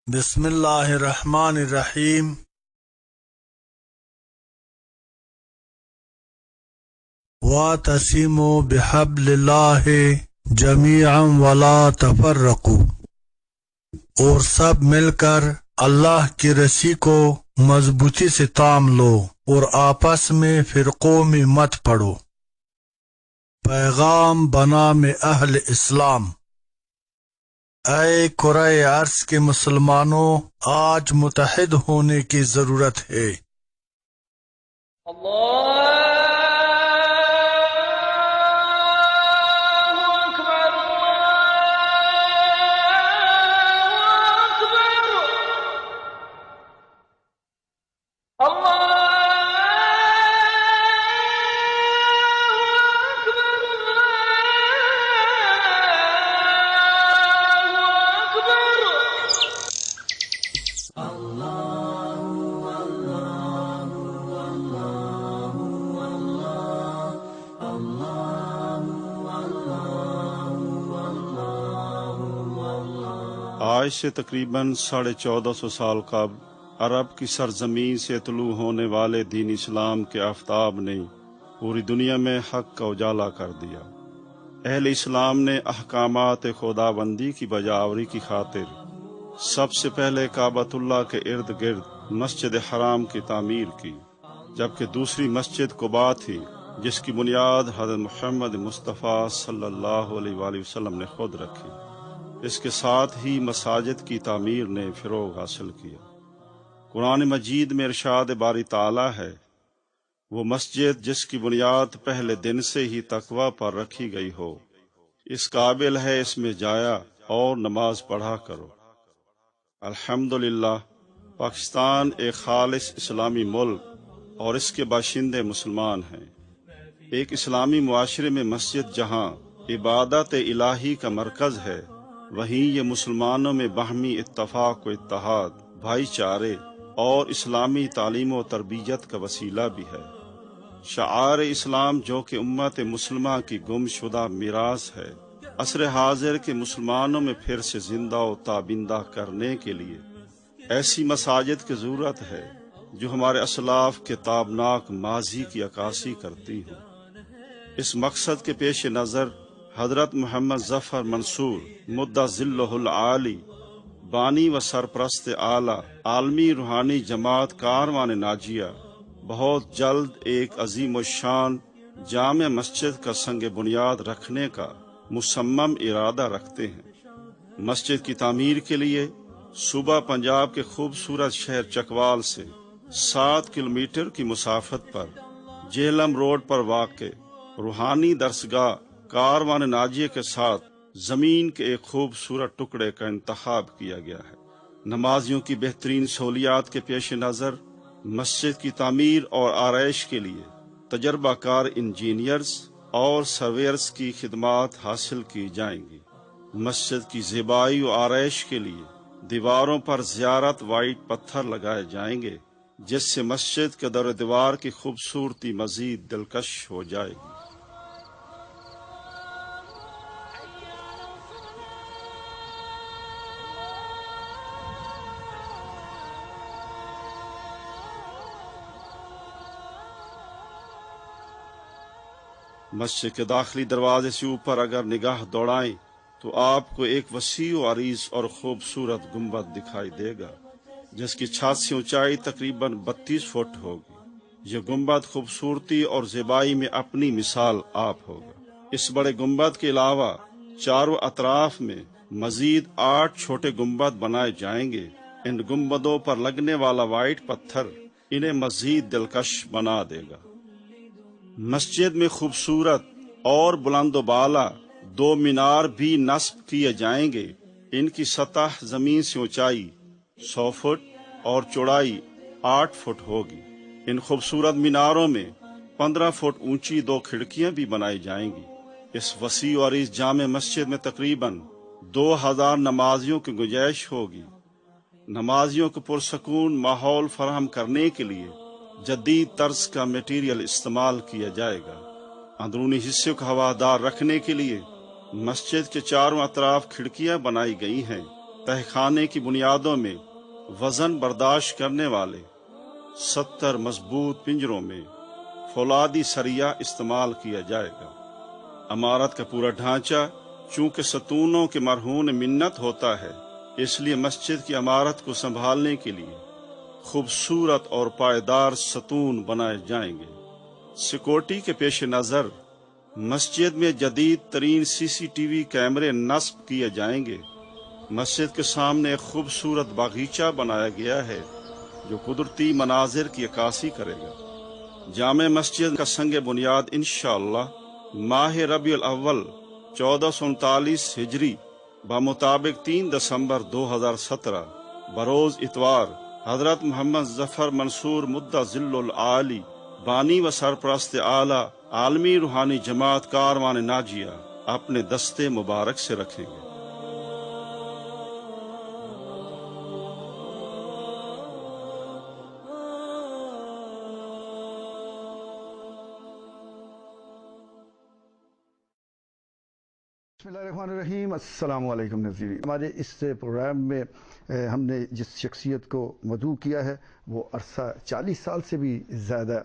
بسم اللہ الرحمن الرحیم۔ وَاعْتَصِمُوا بِحَبْلِ اللَّهِ جَمِيعًا وَلَا تَفَرَّقُوا، اور سب مل کر اللہ کی رسی کو مضبوطی سے تام لو اور آپس میں فرقوں میں مت پڑو۔ پیغام بنام اہل اسلام۔ اے کرۂ ارض کے مسلمانوں، آج متحد ہونے کی ضرورت ہے۔ آج سے تقریباً 1450 سال قبل عرب کی سرزمین سے طلوع ہونے والے دین اسلام کے آفتاب نے پوری دنیا میں حق کا اجالا کر دیا۔ اہل اسلام نے احکامات خداوندی کی بجاوری کی خاطر سب سے پہلے کعبۃ اللہ کے ارد گرد مسجد حرام کی تعمیر کی، جبکہ دوسری مسجد قباء تھی جس کی بنیاد حضرت محمد مصطفیٰ صلی اللہ علیہ وآلہ وسلم نے خود رکھی۔ اس کے ساتھ ہی مساجد کی تعمیر نے فروغ حاصل کیا۔ قرآن مجید میں ارشاد باری تعالیٰ ہے، وہ مسجد جس کی بنیاد پہلے دن سے ہی تقوی پر رکھی گئی ہو، اس قابل ہے اس میں جایا اور نماز پڑھا کرو۔ الحمدللہ، پاکستان ایک خالص اسلامی ملک اور اس کے باشندے مسلمان ہیں۔ ایک اسلامی معاشرے میں مسجد جہاں عبادت الہی کا مرکز ہے، وہیں یہ مسلمانوں میں باہمی اتفاق و اتحاد، بھائی چارے اور اسلامی تعلیم و تربیت کا وسیلہ بھی ہے۔ شعار اسلام جو کہ امت مسلمہ کی گم شدہ میراث ہے، عصر حاضر کے مسلمانوں میں پھر سے زندہ و تابندہ کرنے کے لیے ایسی مساجد کی ضرورت ہے جو ہمارے اسلاف کے تابناک ماضی کی عکاسی کرتی ہوں۔ اس مقصد کے پیش نظر حضرت محمد ظفر منصور مدہ ظلہ العالی، بانی و سرپرست اعلیٰ عالمی روحانی جماعت کاروان ناجیہ، بہت جلد ایک عظیم الشان جامع مسجد کا سنگ بنیاد رکھنے کا مصمم ارادہ رکھتے ہیں۔ مسجد کی تعمیر کے لیے صوبہ پنجاب کے خوبصورت شہر چکوال سے 7 کلومیٹر کی مسافت پر جہلم روڈ پر واقع روحانی درسگاہ کاروان ناجیہ کے ساتھ زمین کے ایک خوبصورت ٹکڑے کا انتخاب کیا گیا ہے۔ نمازیوں کی بہترین سہولیات کے پیش نظر مسجد کی تعمیر اور آرائش کے لیے تجربہ کار انجینئرز اور سرویئرز کی خدمات حاصل کی جائیں گی۔ مسجد کی زیبائی و آرائش کے لیے دیواروں پر زیارت وائٹ پتھر لگائے جائیں گے، جس سے مسجد کے در و دیوار کی خوبصورتی مزید دلکش ہو جائے گی۔ مسجد کے داخلی دروازے سے اوپر اگر نگاہ دوڑائیں تو آپ کو ایک وسیع و عریض اور خوبصورت گنبد دکھائی دے گا، جس کی چھت سے اونچائی تقریباً 32 فٹ ہوگی۔ یہ گنبد خوبصورتی اور زیبائی میں اپنی مثال آپ ہوگا۔ اس بڑے گنبد کے علاوہ چاروں اطراف میں مزید 8 چھوٹے گنبد بنائے جائیں گے۔ ان گنبدوں پر لگنے والا وائٹ پتھر انہیں مزید دلکش بنا دے گا۔ مسجد میں خوبصورت اور بلند و بالا 2 مینار بھی نصب کیے جائیں گے۔ ان کی سطح زمین سے اونچائی 100 فٹ اور چوڑائی 8 فٹ ہوگی۔ ان خوبصورت میناروں میں 15 فٹ اونچی 2 کھڑکیاں بھی بنائی جائیں گی۔ اس وسیع و عریض جامع مسجد میں تقریباً 2000 نمازیوں کی گنجائش ہوگی۔ نمازیوں کو پرسکون ماحول فراہم کرنے کے لیے جدید طرز کا میٹیریل استعمال کیا جائے گا۔ اندرونی حصے کو ہوادار رکھنے کے لیے مسجد کے چاروں اطراف کھڑکیاں بنائی گئی ہیں تہخانے کی بنیادوں میں وزن برداشت کرنے والے 70 مضبوط پنجروں میں فولادی سریہ استعمال کیا جائے گا۔ عمارت کا پورا ڈھانچہ چونکہ ستونوں کے مرہون منت ہوتا ہے، اس لیے مسجد کی عمارت کو سنبھالنے کے لیے خوبصورت اور پائیدار ستون بنائے جائیں گے۔ سیکورٹی کے پیش نظر مسجد میں جدید ترین CCTV کیمرے نصب کیے جائیں گے۔ مسجد کے سامنے ایک خوبصورت باغیچہ بنایا گیا ہے جو قدرتی مناظر کی عکاسی کرے گا۔ جامع مسجد کا سنگ بنیاد انشاءاللہ ماہ ربیع الاول 1439 ہجری بمطابق 3 دسمبر 2017 بروز اتوار حضرت محمد ظفر منصور مدہ ذل العالی بانی و سرپرست اعلیٰ عالمی روحانی جماعت کاروان ناجیہ اپنے دستے مبارک سے رکھیں گے۔ بسم اللہ الرحمن الرحیم۔ السلام علیکم ناظرین، ہمارے اس پروگرام میں ہم نے جس شخصیت کو مدعو کیا ہے وہ عرصہ 40 سال سے بھی زیادہ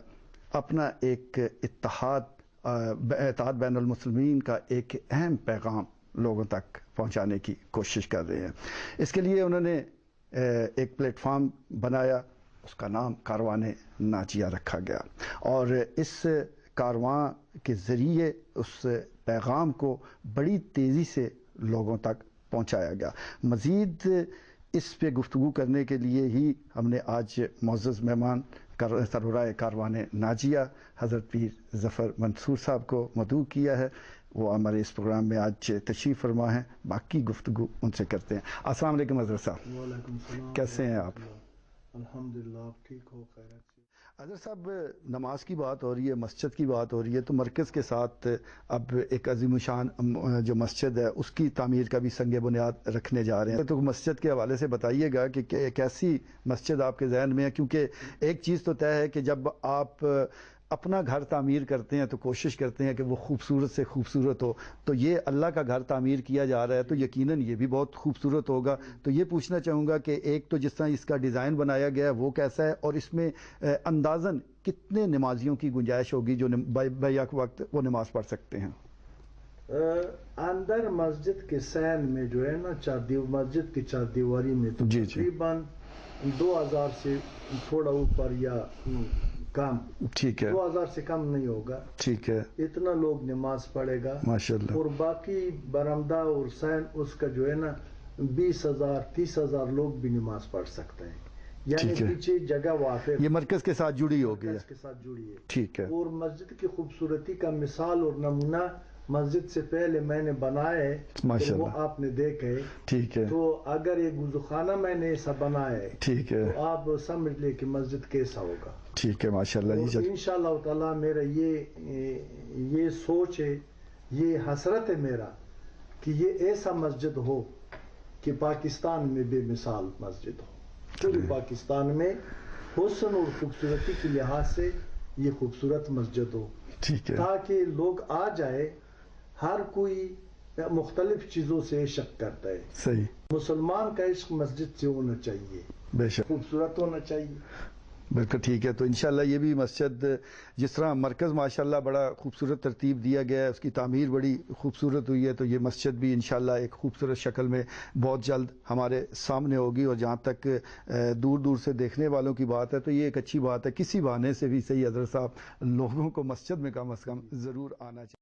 اپنا ایک اتحاد بین المسلمین کا ایک اہم پیغام لوگوں تک پہنچانے کی کوشش کر رہے ہیں۔ اس کے لیے انہوں نے ایک پلیٹ فارم بنایا، اس کا نام کاروان ناجیہ رکھا گیا، اور اس کارواں کے ذریعے اس پیغام کو بڑی تیزی سے لوگوں تک پہنچایا گیا۔ مزید اس پہ گفتگو کرنے کے لیے ہی ہم نے آج معزز مہمان سربراہ کاروان ناجیہ حضرت پیر ظفر منصور صاحب کو مدعو کیا ہے۔ وہ ہمارے اس پروگرام میں آج تشریف فرما ہیں، باقی گفتگو ان سے کرتے ہیں۔ السلام علیکم حضرت صاحب۔ وعلیکم السلام۔ کیسے ہیں آپ؟ الحمدللہ، آپ ٹھیک ہو؟ خیریت سے؟ حضرت صاحب، نماز کی بات ہو رہی ہے، مسجد کی بات ہو رہی ہے، تو مرکز کے ساتھ اب ایک عظیم الشان جو مسجد ہے اس کی تعمیر کا بھی سنگ بنیاد رکھنے جا رہے ہیں۔ تو مسجد کے حوالے سے بتائیے گا کہ کیسی مسجد آپ کے ذہن میں ہے، کیونکہ ایک چیز تو طے ہے کہ جب آپ اپنا گھر تعمیر کرتے ہیں تو کوشش کرتے ہیں کہ وہ خوبصورت سے خوبصورت ہو، تو یہ اللہ کا گھر تعمیر کیا جا رہا ہے تو یقیناً یہ بھی بہت خوبصورت ہوگا۔ تو یہ پوچھنا چاہوں گا کہ ایک تو جس طرح اس کا ڈیزائن بنایا گیا ہے وہ کیسا ہے، اور اس میں اندازاً کتنے نمازیوں کی گنجائش ہوگی جو بیک وقت وہ نماز پڑھ سکتے ہیں؟ اندر مسجد کے سین میں جو ہے نا مسجد کی چار دیواری میں تو تقریباً 2000 سے تھوڑا اوپر یا کم، ٹھیک ہے، 2000 سے کم نہیں ہوگا، ٹھیک ہے، اتنا لوگ نماز پڑھے گا ماشاءاللہ۔ اور باقی برآمدہ اور سین اس کا جو ہے نا 20,000 30,000 لوگ بھی نماز پڑھ سکتے ہیں، یعنی پیچھے جگہ وافر یہ مرکز کے ساتھ جڑی ہوگی، مرکز کے ساتھ جڑی ہے، ٹھیک ہے۔ اور مسجد کی خوبصورتی کا مثال اور نمونہ مسجد سے پہلے میں نے بنایا ہے تو وہ آپ نے دیکھے، ٹھیک ہے، تو اگر ایک وضوخانہ میں نے ایسا بنایا ہے ٹھیک ہے، تو آپ سمجھ لیں کہ مسجد کیسا ہوگا۔ ٹھیک ہے، ماشاءاللہ جی۔ انشاءاللہ تعالیٰ میرا یہ سوچ ہے، یہ حسرت ہے میرا کہ یہ ایسا مسجد ہو کہ پاکستان میں بے مثال مسجد ہو، پورے پاکستان میں حسن اور خوبصورتی کے لحاظ سے یہ خوبصورت مسجد ہو، ٹھیک ہے، تاکہ لوگ آ جائے، ہر کوئی مختلف چیزوں سے عشق کرتا ہے، صحیح، مسلمان کا عشق مسجد سے ہونا چاہیے، بے شک، خوبصورت ہونا چاہیے۔ بالکل ٹھیک ہے۔ تو انشاءاللہ یہ بھی مسجد جس طرح مرکز ماشاءاللہ بڑا خوبصورت ترتیب دیا گیا ہے، اس کی تعمیر بڑی خوبصورت ہوئی ہے، تو یہ مسجد بھی انشاءاللہ ایک خوبصورت شکل میں بہت جلد ہمارے سامنے ہوگی، اور جہاں تک دور دور سے دیکھنے والوں کی بات ہے تو یہ ایک اچھی بات ہے، کسی بہانے سے بھی صحیح حضرت صاحب لوگوں کو مسجد میں کم از کم ضرور آنا چاہیے۔